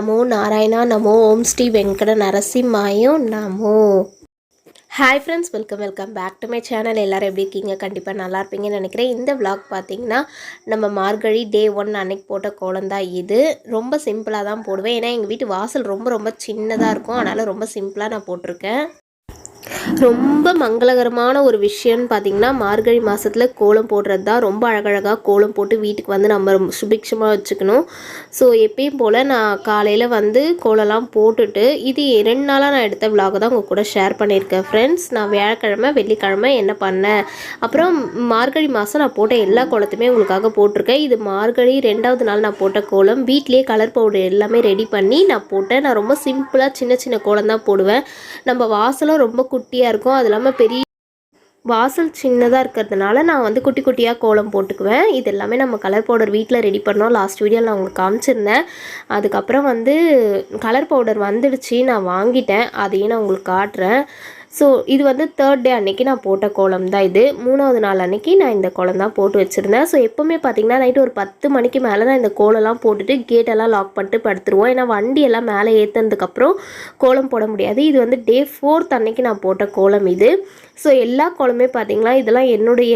நமோ நாராயணா நமோ ஓம் ஸ்ரீ வெங்கட நரசிம்மாயோ நமோ. Hi friends, welcome back to my channel. எல்லோரும் எப்படி இருக்கீங்க? கண்டிப்பாக நல்லா இருப்பீங்கன்னு நினைக்கிறேன். இந்த விளாக் பார்த்தீங்கன்னா நம்ம மார்கழி டே 1 அன்னைக்கு போட்ட கோலம் தான் இது. ரொம்ப சிம்பிளாக தான் போடுவேன், ஏன்னா எங்கள் வீட்டு வாசல் ரொம்ப சின்னதாக இருக்கும். அதனால் ரொம்ப சிம்பிளாக நான் போட்டிருக்கேன். ரொம்ப மங்களகரமான ஒரு விஷயம்னு பார்த்திங்கன்னா மார்கழி மாதத்தில் கோலம் போடுறது தான். ரொம்ப அழகழகாக கோலம் போட்டு வீட்டுக்கு வந்து நம்ம சுபிக்ஷமாக வச்சுக்கணும். ஸோ எப்பயும் போல் நான் காலையில் வந்து கோலம்லாம் போட்டுட்டு இது 2 நாளாக நான் எடுத்த விலாக தான் உங்கள் கூட ஷேர் பண்ணியிருக்கேன் ஃப்ரெண்ட்ஸ். நான் வியாழக்கிழமை வெள்ளிக்கிழமை என்ன பண்ணேன், அப்புறம் மார்கழி மாதம் நான் போட்ட எல்லா கோலத்தையுமே உங்களுக்காக போட்டிருக்கேன். இது மார்கழி 2வது நாள் நான் போட்ட கோலம். வீட்லேயே கலர் பவுடர் எல்லாமே ரெடி பண்ணி நான் போட்டேன். நான் ரொம்ப சிம்பிளாக சின்ன கோலம் தான் போடுவேன். நம்ம வாசலும் ரொம்ப குட்டியாக இருக்கும், அது இல்லாமல் பெரிய வாசல் சின்னதாக இருக்கிறதுனால நான் வந்து குட்டியாக கோலம் போட்டுக்குவேன். இது எல்லாமே நம்ம கலர் பவுடர் வீட்டில் ரெடி பண்ணோம். லாஸ்ட் வீடியோவில் நான் உங்களுக்கு காமிச்சிருந்தேன். அதுக்கப்புறம் வந்து கலர் பவுடர் வந்துடுச்சு, நான் வாங்கிட்டேன். அதையும் நான் உங்களுக்கு காட்டுறேன். ஸோ இது வந்து 3rd டே அன்றைக்கி நான் போட்ட கோலம் தான் இது. 3வது நாள் அன்றைக்கி நான் இந்த கோலம் தான் போட்டு வச்சுருந்தேன். ஸோ எப்போவுமே பார்த்திங்கன்னா நைட்டு ஒரு 10 மணிக்கு மேலே நான் இந்த கோலம்லாம் போட்டுட்டு கேட்டெல்லாம் லாக் பண்ணிட்டு படுத்துருவோம். ஏன்னா வண்டியெல்லாம் மேலே ஏற்றுனதுக்கப்புறம் கோலம் போட முடியாது. இது வந்து டே 4th அன்றைக்கி நான் போட்ட கோலம் இது. ஸோ எல்லா கோலமே பார்த்திங்களா இதெல்லாம் என்னுடைய,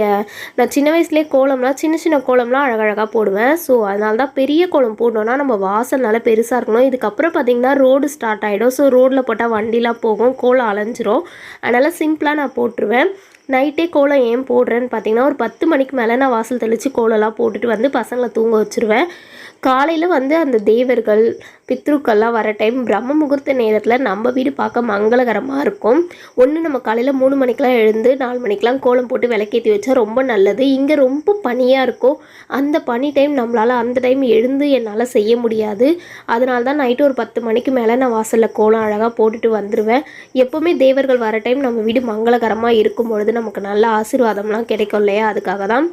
நான் சின்ன வயசுலேயே கோலம்லாம் சின்ன கோலம்லாம் அழகழகாக போடுவேன். ஸோ அதனால தான் பெரிய கோலம் போடணுன்னா நம்ம வாசல் நல்லா பெருசாக இருக்கணும். இதுக்கப்புறம் பார்த்திங்கன்னா ரோடு ஸ்டார்ட் ஆகிடும். ஸோ ரோட்டில் போட்டால் வண்டிலாம் போகும், கோலம் அலைஞ்சிரும். அதனால் சிம்பிளாக நான் போட்டுருவேன். நைட்டே கோலம் ஏன் போடுறேன்னு பார்த்தீங்கன்னா ஒரு 10 மணிக்கு மேலே நான் வாசல் தெளித்து கோலம்லாம் போட்டுட்டு வந்து பசங்களை தூங்க வச்சுருவேன். காலையில் வந்து அந்த தேவர்கள் பித்ருக்கள்லாம் வர டைம் பிரம்ம முகூர்த்த நேரத்தில் நம்ம வீடு பார்க்க மங்களகரமாக இருக்கும். ஒன்று நம்ம காலையில் 3 மணிக்கெலாம் எழுந்து 4 மணிக்கெலாம் கோலம் போட்டு விளக்கேற்றி வச்சா ரொம்ப நல்லது. இங்கே ரொம்ப பனியாக இருக்கும். அந்த பனி டைம் நம்மளால் அந்த டைம் எழுந்து என்னால் செய்ய முடியாது. அதனால தான் நைட்டு ஒரு 10 மணிக்கு மேலே நான் வாசலில் கோலம் அழகாக போட்டுட்டு வந்துடுவேன். எப்போவுமே தேவர்கள் வர டைம் நம்ம வீடு மங்களகரமாக இருக்கும் பொழுது நமக்கு நல்ல ஆசீர்வாதம்லாம் கிடைக்கும் இல்லையா, அதுக்காக தான்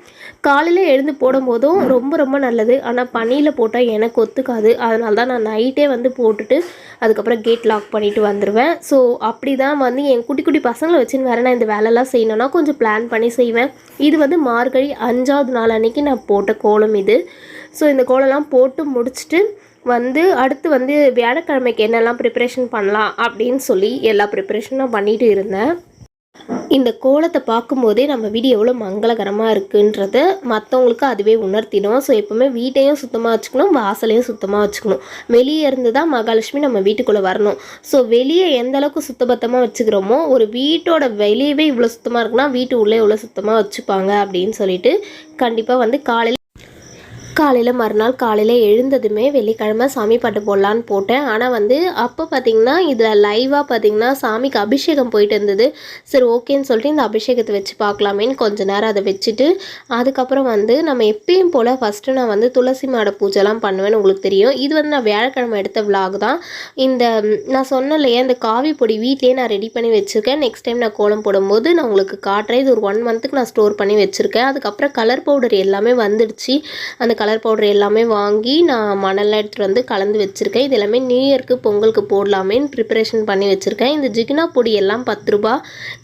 காலையில் எழுந்து போடும்போதும் ரொம்ப நல்லது. ஆனால் பனியில் போட்டால் எனக்கு ஒத்துக்காது. அதனால தான் நான் நைட்டே வந்து போட்டுட்டு அதுக்கப்புறம் கேட் லாக் பண்ணிவிட்டு வந்துடுவேன். ஸோ அப்படி தான் வந்து என் குட்டி பசங்களை வச்சுன்னு வேறு நான் இந்த வேலைலாம் செய்யணுன்னா கொஞ்சம் பிளான் பண்ணி செய்வேன். இது வந்து மார்கழி 5வது நாள் அன்றைக்கி நான் போட்ட கோலம் இது. ஸோ இந்த கோலம்லாம் போட்டு முடிச்சுட்டு வந்து அடுத்து வந்து வியாழக்கிழமைக்கு என்னெல்லாம் ப்ரிப்பரேஷன் பண்ணலாம் அப்படின்னு சொல்லி எல்லா ப்ரிப்பரேஷனும் பண்ணிட்டு இருந்தேன். இந்த கோலத்தை பார்க்கும்போதே நம்ம வீடு எவ்வளோ மங்களகரமாக இருக்குன்றத மற்றவங்களுக்கு அதுவே உணர்த்திடும். ஸோ எப்போவுமே வீட்டையும் சுத்தமாக வச்சுக்கணும், வாசலையும் சுத்தமாக வச்சுக்கணும். வெளியே இருந்து தான் மகாலட்சுமி நம்ம வீட்டுக்குள்ளே வரணும். ஸோ வெளியே எந்த அளவுக்கு சுத்தபத்தமாக வச்சுக்கிறோமோ, ஒரு வீட்டோட வெளியவே இவ்வளோ சுத்தமாக இருக்குன்னா வீட்டு உள்ளே இவ்வளோ சுத்தமாக வச்சுப்பாங்க அப்படின்னு சொல்லிட்டு கண்டிப்பாக வந்து காலையில் மறுநாள் காலையில் எழுந்ததுமே வெள்ளிக்கிழமை சாமி பாட்டு போடலான்னு போட்டேன். ஆனால் வந்து அப்போ பார்த்திங்கன்னா இதில் லைவாக பார்த்திங்கன்னா சாமிக்கு அபிஷேகம் போயிட்டு இருந்தது. சரி ஓகேன்னு சொல்லிட்டு இந்த அபிஷேகத்தை வச்சு பார்க்கலாமேன்னு கொஞ்சம் நேரம் அதை வச்சுட்டு அதுக்கப்புறம் வந்து நம்ம எப்பயும் போல் ஃபஸ்ட்டு நான் வந்து துளசி மாட பூஜைலாம் பண்ணுவேன்னு உங்களுக்கு தெரியும். இது வந்து நான் வியாழக்கிழமை எடுத்த விலாக் தான். இந்த நான் சொன்னேன் இல்லையா, இந்த காவி பொடி வீட்லேயே நான் ரெடி பண்ணி வச்சுருக்கேன். நெக்ஸ்ட் டைம் நான் கோலம் போடும்போது நான் உங்களுக்கு காட்டுறேன். இது ஒரு 1 மந்த்துக்கு நான் ஸ்டோர் பண்ணி வச்சுருக்கேன். அதுக்கப்புறம் கலர் பவுடர் எல்லாமே வந்துடுச்சு. அந்த கலர் பவுடர் எல்லாமே வாங்கி நான் மணலில் எடுத்துகிட்டு வந்து கலந்து வச்சுருக்கேன். இது எல்லாமே நியூ இயர்க்கு பொங்கலுக்கு போடலாமேன்னு ப்ரிப்பரேஷன் பண்ணி வச்சுருக்கேன். இந்த ஜிகினா பொடி எல்லாம் 10 ரூபா,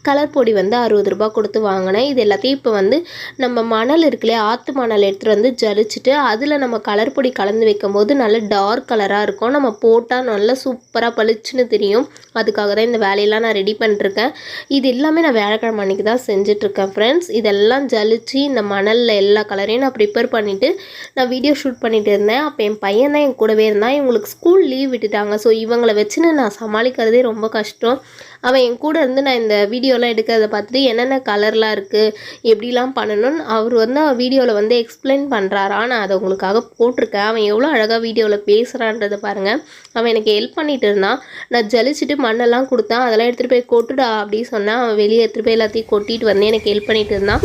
கலர் பொடி வந்து 60 ரூபா கொடுத்து வாங்கினேன். இது எல்லாத்தையும் இப்போ வந்து நம்ம மணல் இருக்குல்லையே, ஆற்று மணல் எடுத்துகிட்டு வந்து ஜலிச்சுட்டு அதில் நம்ம கலர் பொடி கலந்து வைக்கும் போது நல்ல டார்க் கலராக இருக்கும். நம்ம போட்டால் நல்லா சூப்பராக பளிச்சுன்னு தெரியும். அதுக்காக தான் இந்த வேலையெல்லாம் நான் ரெடி பண்ணிருக்கேன். இது எல்லாமே நான் வியாழக்கிழமை அன்றைக்கி தான் செஞ்சிட்ருக்கேன் ஃப்ரெண்ட்ஸ். இதெல்லாம் ஜலிச்சு இந்த மணலில் எல்லா கலரையும் நான் ப்ரிப்பேர் பண்ணிவிட்டு நான் வீடியோ ஷூட் பண்ணிட்டு இருந்தேன். அப்போ என் பையன் தான் என் கூடவே இருந்தான். இவங்களுக்கு ஸ்கூல் லீவ் விட்டுட்டாங்க. ஸோ இவங்களை வச்சுன்னு நான் சமாளிக்கிறதே ரொம்ப கஷ்டம். அவன் என் கூட இருந்து நான் இந்த வீடியோலாம் எடுக்கிறத பார்த்துட்டு என்னென்ன கலர்லாம் இருக்குது, எப்படிலாம் பண்ணணும்னு அவர் வந்து வீடியோவில் வந்து எக்ஸ்பிளைன் பண்ணுறாரா. நான் அதை உங்களுக்காக போட்டிருக்கேன். அவன் எவ்வளோ அழகாக வீடியோவில் பேசுகிறான்றதை பாருங்கள். அவன் எனக்கு ஹெல்ப் பண்ணிட்டு இருந்தான். நான் ஜலிச்சுட்டு மண்ணெல்லாம் கொடுத்தேன். அதெல்லாம் எடுத்துகிட்டு போய் கொட்டுடா அப்படின்னு சொன்னேன். அவன் வெளியே எடுத்துகிட்டு போய் எல்லாத்தையும் கொட்டிட்டு வந்து எனக்கு ஹெல்ப் பண்ணிட்டு இருந்தான்.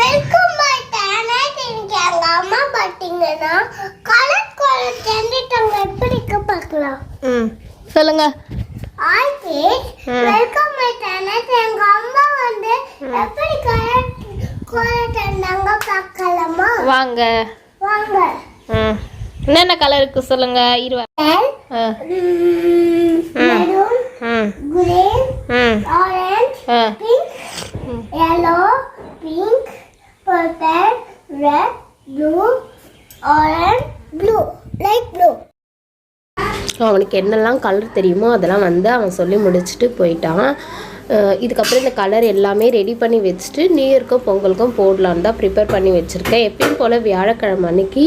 Welcome my channel. இன்னைக்கு எங்க அம்மா பாத்தீங்கன்னா கலர் கோலம் செஞ்சிட்டாங்க. எப்படி இருக்கு பார்க்கலாம். சொல்லுங்க. Welcome my channel. எங்க அம்மா வந்து எப்படி கலர் கோலம் செஞ்சாங்க பார்க்கலாமா? வாங்க. என்னென்ன கலர் இருக்கு சொல்லுங்க. 20 maroon, green, orange, pink, yellow, pink, purple, red, blue, orange, blue, light blue. அவனுக்கு என்னெல்லாம் கலர் தெரியுமோ அதெல்லாம் வந்து அவன் சொல்லி முடிச்சுட்டு போயிட்டான். இதுக்கப்புறம் இந்த கலர் எல்லாமே ரெடி பண்ணி வச்சுட்டு நியூ இயர்க்கும் பொங்கலுக்கும் போடலான்னு தான் ப்ரிப்பேர் பண்ணி வச்சுருக்கேன். எப்பயும் போல் வியாழக்கிழமை அன்னைக்கு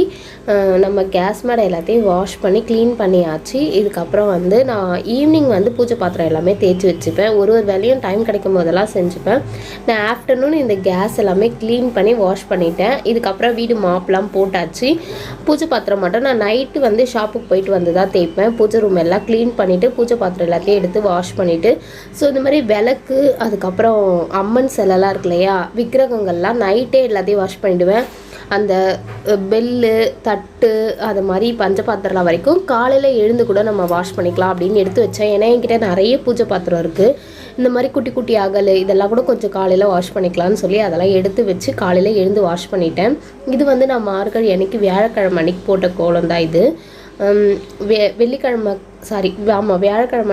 நம்ம கேஸ் மேடை எல்லாத்தையும் வாஷ் பண்ணி க்ளீன் பண்ணியாச்சு. இதுக்கப்புறம் வந்து நான் ஈவினிங் வந்து பூஜை பாத்திரம் எல்லாமே தேய்ச்சி வச்சுப்பேன். ஒரு வேலையும் டைம் கிடைக்கும் போதெல்லாம் செஞ்சுப்பேன். நான் ஆஃப்டர்நூன் இந்த கேஸ் எல்லாமே க்ளீன் பண்ணி வாஷ் பண்ணிட்டேன். இதுக்கப்புறம் வீடு மாப்லாம் போட்டாச்சு. பூஜை பாத்திரம் மட்டும் நான் நைட்டு வந்து ஷாப்புக்கு போயிட்டு வந்து தான் தேய்ப்பேன். பூஜை ரூம் எல்லாம் க்ளீன் பண்ணிவிட்டு பூஜை பாத்திரம் எல்லாத்தையும் எடுத்து வாஷ் பண்ணிவிட்டு ஸோ இந்த மாதிரி விளக்கு அதுக்கப்புறம் அம்மன் சிலைலாம் இருக்கு இல்லையா விக்கிரகங்கள்லாம் நைட்டே எல்லாத்தையும் வாஷ் பண்ணிவிடுவேன். அந்த பெல்லு தட்டு அது மாதிரி பஞ்ச பாத்திரம் வரைக்கும் காலையில் எழுந்து கூட நம்ம வாஷ் பண்ணிக்கலாம் அப்படின்னு எடுத்து வச்சேன். ஏன்னா என்கிட்ட நிறைய பூஜை பாத்திரம் இருக்குது. இந்த மாதிரி குட்டி குட்டி அகல் இதெல்லாம் கூட கொஞ்சம் காலையில் வாஷ் பண்ணிக்கலாம்னு சொல்லி அதெல்லாம் எடுத்து வச்சு காலையில் எழுந்து வாஷ் பண்ணிட்டேன். இது வந்து நான் மார்கழி அன்னைக்கு வியாழக்கிழமை அன்னைக்கு போட்ட கோலம் தான் இது. வியாழக்கிழமை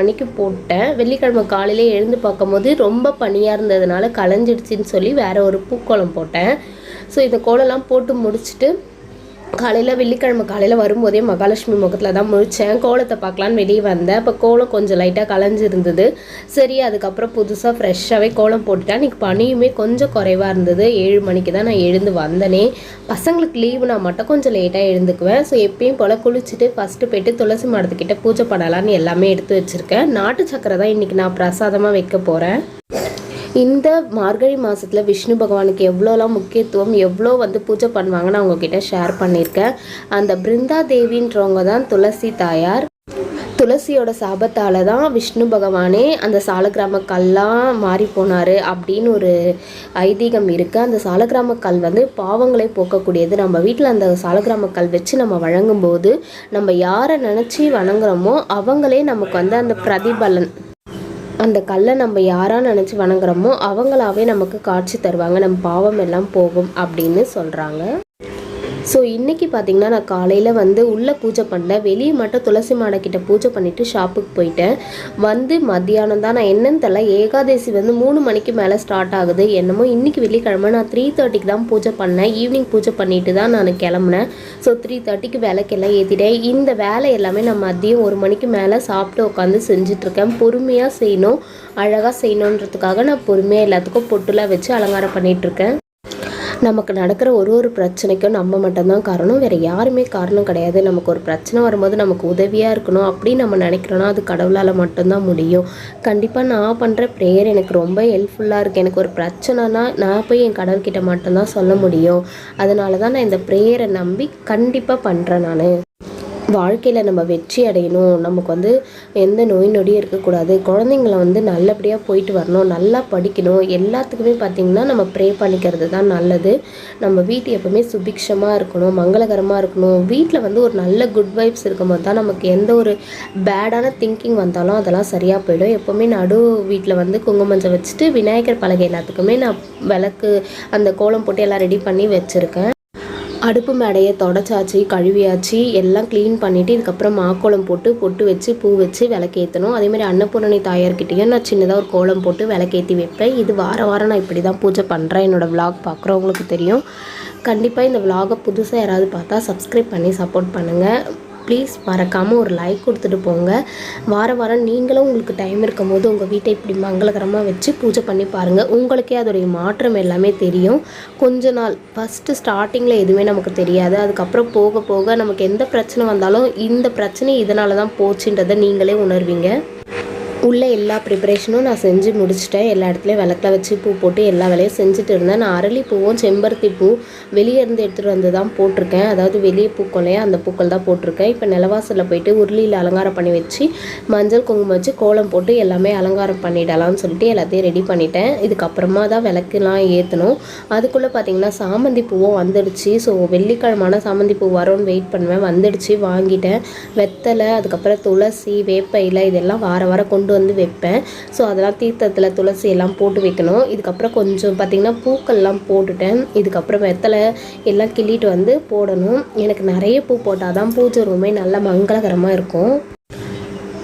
அன்னைக்கு போட்டேன். வெள்ளிக்கிழமை காலையிலே எழுந்து பார்க்கும்போது ரொம்ப பனியாக இருந்ததுனால களைஞ்சிடுச்சின்னு சொல்லி வேறு ஒரு பூக்கோலம் போட்டேன். ஸோ இந்த கோலம்லாம் போட்டு முடிச்சுட்டு காலையில் வெள்ளிக்கிழமை காலையில் வரும்போதே மகாலட்சுமி முகத்தில் தான் முழித்தேன். கோலத்தை பார்க்கலான்னு வெளியே வந்தேன். இப்போ கோலம் கொஞ்சம் லைட்டாக கலைஞ்சிருந்தது. சரி அதுக்கப்புறம் புதுசாக ஃப்ரெஷ்ஷாகவே கோலம் போட்டுட்டேன். இன்றைக்கி பனியுமே கொஞ்சம் குறைவாக இருந்தது. 7 மணிக்கு தான் நான் எழுந்து வந்தனே. பசங்களுக்கு லீவுனா மட்டும் கொஞ்சம் லேட்டாக எழுந்துக்குவேன். ஸோ எப்பயும் போல் குளிச்சுட்டு ஃபஸ்ட்டு போய்ட்டு துளசி மாடத்துக்கிட்ட பூஜை பண்ணலான்னு எல்லாமே எடுத்து வச்சுருக்கேன். நாட்டு சக்கரை தான் இன்றைக்கி நான் பிரசாதமாக வைக்க போகிறேன். இந்த மார்கழி மாதத்தில் விஷ்ணு பகவானுக்கு எவ்வளோலாம் முக்கியத்துவம் எவ்வளோ வந்து பூஜை பண்ணுவாங்கன்னு அவங்கக்கிட்ட ஷேர் பண்ணியிருக்கேன். அந்த பிருந்தா தேவின்றவங்க தான் துளசி தாயார். துளசியோட சாபத்தால் தான் விஷ்ணு பகவானே அந்த சாலக்கிராம கல்லாம் மாறி போனார் அப்படின்னு ஒரு ஐதீகம் இருக்குது. அந்த சாலக்கிராம கல் வந்து பாவங்களை போக்கக்கூடியது. நம்ம வீட்டில் அந்த சாலக்கிராம கல் வச்சு நம்ம வழங்கும்போது நம்ம யாரை நினச்சி வணங்குறோமோ அவங்களே நமக்கு வந்து அந்த பிரதிபலன் அந்த கல்லை நம்ம யாராக நினச்சி வணங்குறோமோ அவங்களாவே நமக்கு காட்சி தருவாங்க. நம்ம பாவம் எல்லாம் போகும் அப்படின்னு சொல்கிறாங்க. ஸோ இன்றைக்கி பார்த்திங்கன்னா நான் காலையில் வந்து உள்ளே பூஜை பண்ணேன். வெளியே மட்டும் துளசி மாடக்கிட்ட பூஜை பண்ணிவிட்டு ஷாப்புக்கு போயிட்டேன். வந்து மத்தியானம் தான் நான் என்னன்னு தெரியல ஏகாதசி வந்து 3 மணிக்கு மேலே ஸ்டார்ட் ஆகுது. என்னமோ இன்றைக்கி வெள்ளிக்கிழமை நான் 3:30க்கு தான் பூஜை பண்ணேன். ஈவினிங் பூஜை பண்ணிட்டு தான் நான் கிளம்புனேன். ஸோ 3:30க்கு விளக்கெல்லாம் ஏற்றிட்டேன். இந்த வேலை எல்லாமே நான் மதியம் 1 மணிக்கு மேலே சாப்பிட்டு உட்காந்து செஞ்சிட்ருக்கேன். பொறுமையாக செய்யணும் அழகாக செய்யணுன்றதுக்காக நான் பொறுமையாக எல்லாத்துக்கும் பொட்டுலாம் வச்சு அலங்காரம் பண்ணிகிட்ருக்கேன். நமக்கு நடக்கிற ஒரு பிரச்சனைக்கும் நம்ம மட்டும்தான் காரணம், வேறு யாருமே காரணம் கிடையாது. நமக்கு ஒரு பிரச்சனை வரும்போது நமக்கு உதவியாக இருக்கணும் அப்படின்னு நம்ம நினைக்கிறோன்னா அது கடவுளால் மட்டும்தான் முடியும். கண்டிப்பாக நான் பண்ணுற ப்ரேயர் எனக்கு ரொம்ப ஹெல்ப்ஃபுல்லாக இருக்குது. எனக்கு ஒரு பிரச்சனைனா நான் போய் என் கடவுள்கிட்ட மட்டும்தான் சொல்ல முடியும். அதனால தான் நான் இந்த ப்ரேயரை நம்பி கண்டிப்பாக பண்ணுறேன். நான் வாழ்க்கையில் நம்ம வெற்றி அடையணும், நமக்கு வந்து எந்த நோய் நொடியும் இருக்கக்கூடாது, குழந்தைங்கள வந்து நல்லபடியாக போயிட்டு வரணும், நல்லா படிக்கணும், எல்லாத்துக்குமே பார்த்திங்கன்னா நம்ம ப்ரே பண்ணிக்கிறது தான் நல்லது. நம்ம வீட்டு எப்போவுமே சுபிக்ஷமாக இருக்கணும், மங்களகரமாக இருக்கணும். வீட்டில் வந்து ஒரு நல்ல குட் வைப்ஸ் இருக்கும்போது தான் நமக்கு எந்த ஒரு பேடான திங்கிங் வந்தாலும் அதெல்லாம் சரியாக போயிடும். எப்போவுமே நடு வீட்டில் வந்து குங்குமஞ்சள் வச்சுட்டு விநாயகர் பலகை எல்லாத்துக்குமே நான் விளக்கு அந்த கோலம் போட்டு எல்லாம் ரெடி பண்ணி வச்சுருக்கேன். அடுப்பு மேடையை தொடச்சாச்சு, கழுவியாச்சு, எல்லாம் க்ளீன் பண்ணிவிட்டு இதுக்கப்புறம் மாக்கோலம் போட்டு பொட்டு வச்சு பூ வச்சு விளக்கேற்றணும். அதேமாதிரி அன்னபூரணி தாயார்கிட்டையும் நான் சின்னதாக ஒரு கோலம் போட்டு விளக்கேற்றி வைப்பேன். இது வாரம் நான் இப்படி தான் பூஜை பண்ணுறேன். என்னோடய விளாக் பார்க்குறவங்களுக்கு தெரியும். கண்டிப்பாக இந்த விளாகை புதுசாக யாராவது பார்த்தா சப்ஸ்கிரைப் பண்ணி சப்போர்ட் பண்ணுங்கள். ப்ளீஸ் மறக்காமல் ஒரு லைக் கொடுத்துட்டு போங்க. வாரம் நீங்களும் உங்களுக்கு டைம் இருக்கும் போது உங்கள் வீட்டை இப்படி மங்களகரமாக வச்சு பூஜை பண்ணி பாருங்கள். உங்களுக்கே அதோடைய மாற்றம் எல்லாமே தெரியும். கொஞ்ச நாள் ஃபஸ்ட்டு ஸ்டார்டிங்கில் எதுவுமே நமக்கு தெரியாது. அதுக்கப்புறம் போக போக நமக்கு எந்த பிரச்சனை வந்தாலும் இந்த பிரச்சனை இதனால தான் போச்சுன்றதை நீங்களே உணர்வீங்க. உள்ள எல்லா ப்ரிப்பரேஷனும் நான் செஞ்சு முடிச்சிட்டேன். எல்லா இடத்துலையும் விளக்கில் வச்சு பூ போட்டு எல்லா வேலையும் செஞ்சுட்டு இருந்தேன். நான் அரளிப்பூவும் செம்பருத்தி பூ வெளியே இருந்து எடுத்துகிட்டு வந்து தான் போட்டிருக்கேன். அதாவது வெளியே பூக்கொலையா அந்த பூக்கள் தான் போட்டிருக்கேன். இப்போ நிலவாசலில் போயிட்டு உருளியில் அலங்காரம் பண்ணி வச்சு மஞ்சள் குங்குமம் வச்சு கோலம் போட்டு எல்லாமே அலங்காரம் பண்ணிடலாம்னு சொல்லிட்டு எல்லாத்தையும் ரெடி பண்ணிட்டேன். இதுக்கப்புறமா தான் விளக்குலாம் ஏற்றணும். அதுக்குள்ளே பார்த்திங்கன்னா சாமந்தி பூவும் வந்துடுச்சு. ஸோ வெள்ளிக்கிழமான சாமந்தி பூ வரும்னு வெயிட் பண்ணுவேன். வந்துடுச்சு, வாங்கிட்டேன். வெத்தலை, அதுக்கப்புறம் துளசி, வேப்ப இலை இதெல்லாம் வாரம் கொண்டு வந்து வைப்பேன். ஸோ அதெல்லாம் தீர்த்தத்தில் துளசி எல்லாம் போட்டு வைக்கணும். இதுக்கப்புறம் கொஞ்சம் பார்த்திங்கன்னா பூக்கள்லாம் போட்டுட்டேன். இதுக்கப்புறம் வெத்தலை எல்லாம் கிள்ளிட்டு வந்து போடணும். எனக்கு நிறைய பூ போட்டால் தான் பூஜை ரூமே நல்லா மங்களகரமாக இருக்கும்.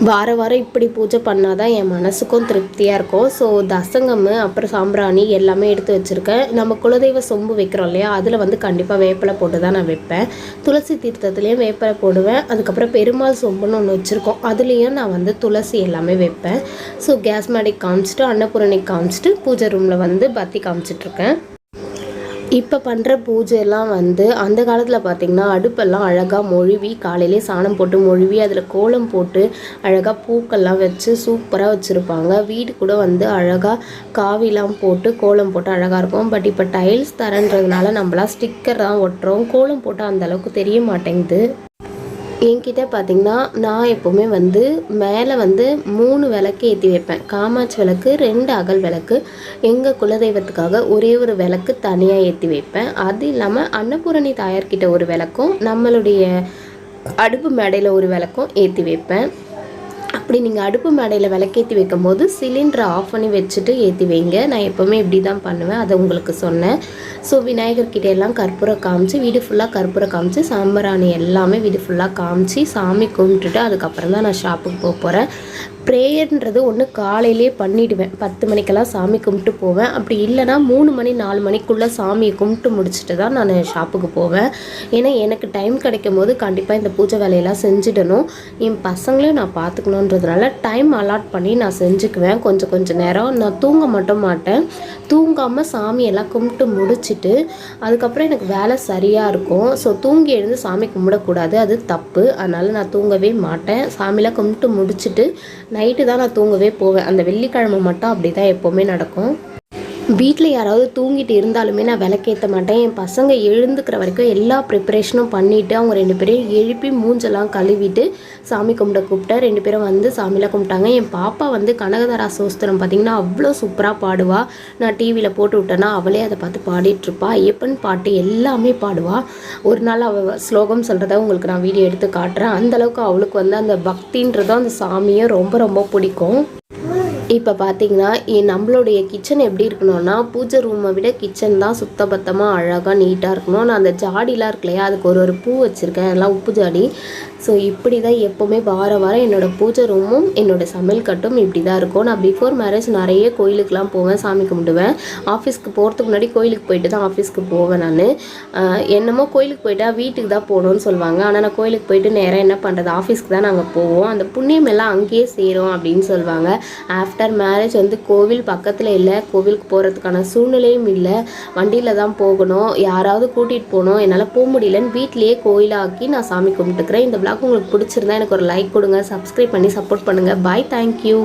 வாரம் இப்படி பூஜை பண்ணால் தான் என் மனசுக்கும் திருப்தியாக இருக்கும். ஸோ தசங்கம் அப்புறம் சாம்பிராணி எல்லாமே எடுத்து வச்சுருக்கேன். நம்ம குலதெய்வ சொம்பு வைக்கிறோம் இல்லையா, அதில் வந்து கண்டிப்பாக வேப்பிலை போட்டு தான் நான் வைப்பேன். துளசி தீர்த்தத்துலேயும் வேப்பிலை போடுவேன். அதுக்கப்புறம் பெருமாள் சொம்புன்னு ஒன்று வச்சுருக்கோம், அதுலேயும் நான் வந்து துளசி எல்லாமே வைப்பேன். ஸோ கேஸ் மேடிக் காமிச்சிட்டு அன்னபூரணி காமிச்சிட்டு பூஜை ரூமில் வந்து பத்தி காமிச்சிட்ருக்கேன். இப்போ பண்ணுற பூஜைலாம் வந்து அந்த காலத்தில் பார்த்திங்கன்னா அடுப்பெல்லாம் அழகாக மொழுவி காலையிலே சாணம் போட்டு மொழுவி அதில் கோலம் போட்டு அழகாக பூக்கள்லாம் வச்சு சூப்பராக வச்சுருப்பாங்க. வீடு கூட வந்து அழகாக காவிலாம் போட்டு கோலம் போட்டு அழகாக இருக்கும். பட் இப்போ டைல்ஸ் தரன்றதுனால நம்மளாம் ஸ்டிக்கர் தான் ஒட்டுறோம், கோலம் போட்டால் அந்தளவுக்கு தெரிய மாட்டேங்குது. என்கிட்ட பார்த்திங்கன்னா நான் எப்போவுமே வந்து மேலே வந்து 3 விளக்கு ஏற்றி வைப்பேன். காமாட்சி விளக்கு, 2 அகல் விளக்கு, எங்கள் குலதெய்வத்துக்காக ஒரே ஒரு விளக்கு தனியாக ஏற்றி வைப்பேன். அது இல்லாமல் அன்னபூரணி தாயார்கிட்ட ஒரு விளக்கும் நம்மளுடைய அடுப்பு மேடையில் ஒரு விளக்கும் ஏற்றி வைப்பேன். அப்படி நீங்கள் அடுப்பு மேடையில் விளக்கேற்றி வைக்கும் போது சிலிண்டரை ஆஃப் பண்ணி வச்சுட்டு ஏற்றி வைங்க. நான் எப்போவுமே இப்படி தான் பண்ணுவேன், அதை உங்களுக்கு சொன்னேன். ஸோ விநாயகர்கிட்ட எல்லாம் கற்பூரம் காமிச்சு வீடு ஃபுல்லாக கற்பூரம் காமிச்சு சாம்பிராணி எல்லாமே வீடு ஃபுல்லாக காமிச்சு சாமி கும்பிட்டுட்டு அதுக்கப்புறம் தான் நான் ஷாப்புக்கு போக போகிறேன். ப்ரேயர்ன்றது ஒன்று காலையிலே பண்ணிவிடுவேன், 10 மணிக்கெல்லாம் சாமி கும்பிட்டு போவேன். அப்படி இல்லைனா 3 மணி 4 மணிக்குள்ளே சாமியை கும்பிட்டு முடிச்சுட்டு தான் நான் ஷாப்புக்கு போவேன். ஏன்னா எனக்கு டைம் கிடைக்கும் போது கண்டிப்பாக இந்த பூஜை வேலையெல்லாம் செஞ்சிடணும். என் பசங்களையும் நான் பார்த்துக்கணுன்றதுனால டைம் அலாட் பண்ணி நான் செஞ்சுக்குவேன். கொஞ்சம் நேரம் நான் தூங்க மட்டும் மாட்டேன். தூங்காமல் சாமியெல்லாம் கும்பிட்டு முடிச்சுட்டு அதுக்கப்புறம் எனக்கு வேலை சரியாக இருக்கும். ஸோ தூங்கி எழுந்து சாமி கும்பிடக்கூடாது, அது தப்பு. அதனால் நான் தூங்கவே மாட்டேன். சாமியெல்லாம் கும்பிட்டு முடிச்சுட்டு நைட்டு தான் நான் தூங்கவே போவேன். அந்த வெள்ளிக்கிழமை மட்டும் அப்படி தான் எப்போவுமே நடக்கும். வீட்டில் யாராவது தூங்கிட்டு இருந்தாலுமே நான் விளக்கேற்ற மாட்டேன். என் பசங்க எழுந்துக்கிற வரைக்கும் எல்லா ப்ரிப்பரேஷனும் பண்ணிவிட்டு அவங்க 2 பேரையும் எழுப்பி மூஞ்செல்லாம் கழுவிட்டு சாமி கும்பிட கூப்பிட்டேன். 2 பேரும் வந்து சாமிலாம் கும்பிட்டாங்க. என் பாப்பா வந்து கனகதாரா சோஸ்திரம் பார்த்திங்கன்னா அவ்வளோ சூப்பராக பாடுவாள். நான் டிவியில் போட்டு விட்டேன்னா அவளே அதை பார்த்து பாடிட்டுருப்பா. ஐயப்பன் பாட்டு எல்லாமே பாடுவாள். ஒரு நாள் அவள் ஸ்லோகம் சொல்கிறத உங்களுக்கு நான் வீடியோ எடுத்து காட்டுறேன். அந்தளவுக்கு அவளுக்கு வந்து அந்த பக்தின்றதும் அந்த சாமியை ரொம்ப பிடிக்கும். இப்போ பார்த்திங்கன்னா நம்மளுடைய கிச்சன் எப்படி இருக்கணும்னா பூஜை ரூமை விட கிச்சன் தான் சுத்தபத்தமாக அழகாக நீட்டாக இருக்கணும். நான் அந்த ஜாடிலாம் இருக்கு இல்லையா, அதுக்கு ஒரு பூ வச்சுருக்கேன், எல்லாம் உப்பு ஜாடி. ஸோ இப்படி தான் எப்போவுமே வாரம் என்னோடய பூஜை ரூமும் என்னோடய சமையல் கட்டும் இப்படி தான் இருக்கும். நான் பிஃபோர் மேரேஜ் நிறைய கோயிலுக்கெலாம் போவேன், சாமி கும்பிடுவேன். ஆஃபீஸ்க்கு போகிறதுக்கு முன்னாடி கோயிலுக்கு போயிட்டு தான் ஆஃபீஸ்க்கு போவேன். நான் என்னமோ கோயிலுக்கு போயிட்டா வீட்டுக்கு தான் போகணுன்னு சொல்லுவாங்க. ஆனால் நான் கோயிலுக்கு போயிட்டு நேராக என்ன பண்ணுறது, ஆஃபீஸ்க்கு தான் நாங்கள் போவோம். அந்த புண்ணியம் எல்லாம் அங்கேயே சேரும் அப்படின்னு சொல்லுவாங்க. ஆஃப்டர் மேரேஜ் வந்து கோவில் பக்கத்தில் இல்லை, கோவிலுக்கு போகிறதுக்கான சூழ்நிலையும் இல்லை, வண்டியில் தான் போகணும், யாராவது கூட்டிகிட்டு போகணும், என்னால் போக முடியலன்னு வீட்டிலேயே கோயிலாக்கி நான் சாமி கும்பிட்டுக்கிறேன். இந்த vlog உங்களுக்கு பிடிச்சிருந்தா எனக்கு ஒரு லைக் கொடுங்க, சப்ஸ்கிரைப் பண்ணி சப்போர்ட் பண்ணுங்கள். பாய், தேங்க்யூ.